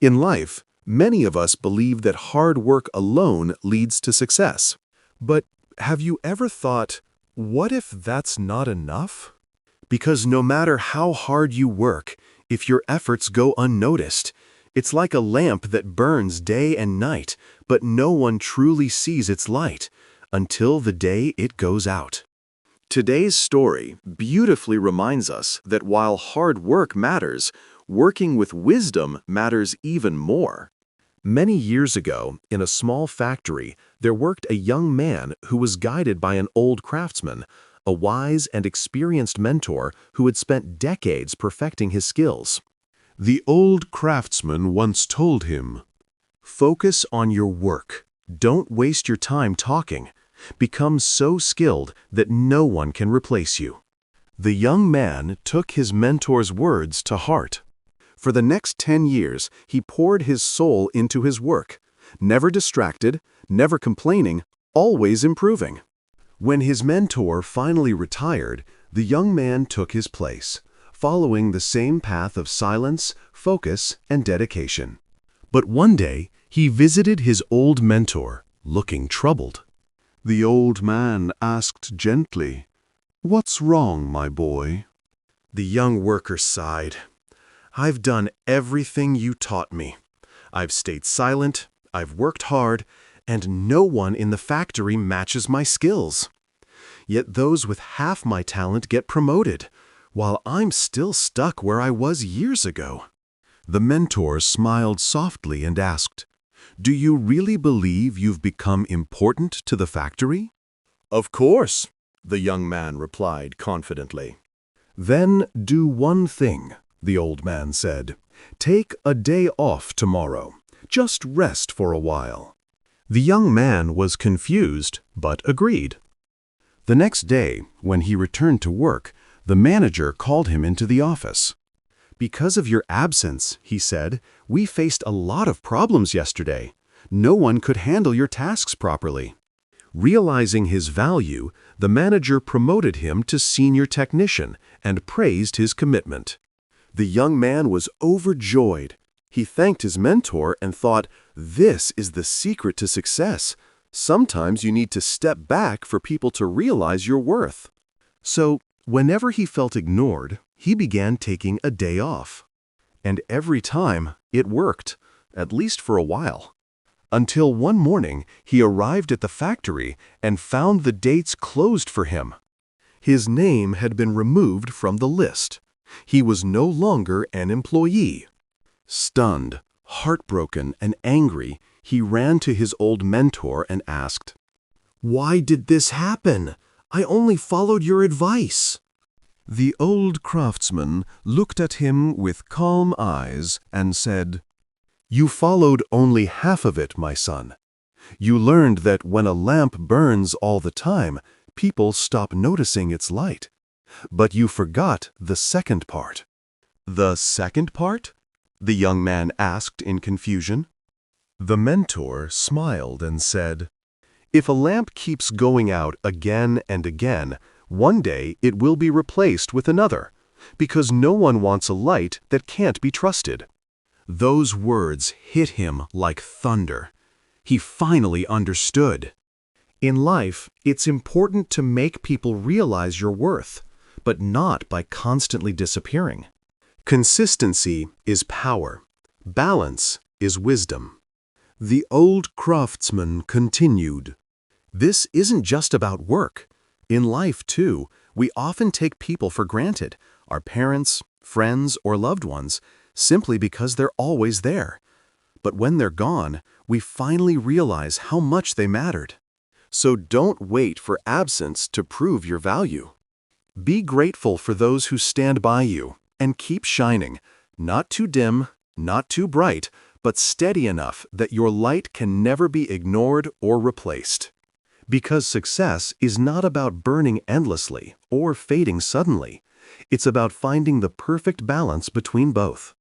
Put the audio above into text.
In life, many of us believe that hard work alone leads to success. But have you ever thought, what if that's not enough? Because no matter how hard you work, if your efforts go unnoticed, it's like a lamp that burns day and night, but no one truly sees its light until the day it goes out. Today's story beautifully reminds us that while hard work matters, working with wisdom matters even more. Many years ago, in a small factory, there worked a young man who was guided by an old craftsman, a wise and experienced mentor who had spent decades perfecting his skills. The old craftsman once told him, "Focus on your work. Don't waste your time talking. Become so skilled that no one can replace you." The young man took his mentor's words to heart. For the next 10 years, he poured his soul into his work, never distracted, never complaining, always improving. When his mentor finally retired, the young man took his place, following the same path of silence, focus, and dedication. But one day, he visited his old mentor, looking troubled. The old man asked gently, "What's wrong, my boy?" The young worker sighed. "I've done everything you taught me. I've stayed silent, I've worked hard, and no one in the factory matches my skills. Yet those with half my talent get promoted, while I'm still stuck where I was years ago." The mentor smiled softly and asked, "Do you really believe you've become important to the factory?" "Of course," the young man replied confidently. "Then do one thing," the old man said. "Take a day off tomorrow. Just rest for a while." The young man was confused, but agreed. The next day, when he returned to work, the manager called him into the office. "Because of your absence," he said, "we faced a lot of problems yesterday. No one could handle your tasks properly." Realizing his value, the manager promoted him to senior technician and praised his commitment. The young man was overjoyed. He thanked his mentor and thought, "This is the secret to success. Sometimes you need to step back for people to realize your worth." So, whenever he felt ignored, he began taking a day off. And every time, it worked, at least for a while. Until one morning, he arrived at the factory and found the dates closed for him. His name had been removed from the list. He was no longer an employee. Stunned, heartbroken, and angry, he ran to his old mentor and asked, "Why did this happen? I only followed your advice." The old craftsman looked at him with calm eyes and said, "You followed only half of it, my son. You learned that when a lamp burns all the time, people stop noticing its light. But you forgot the second part." "The second part?" the young man asked in confusion. The mentor smiled and said, "If a lamp keeps going out again and again, one day it will be replaced with another, because no one wants a light that can't be trusted." Those words hit him like thunder. He finally understood. In life, it's important to make people realize your worth, but not by constantly disappearing. Consistency is power. Balance is wisdom. The old craftsman continued, "This isn't just about work. In life, too, we often take people for granted, our parents, friends, or loved ones, simply because they're always there. But when they're gone, we finally realize how much they mattered. So don't wait for absence to prove your value. Be grateful for those who stand by you, and keep shining, not too dim, not too bright, but steady enough that your light can never be ignored or replaced." Because success is not about burning endlessly or fading suddenly. It's about finding the perfect balance between both.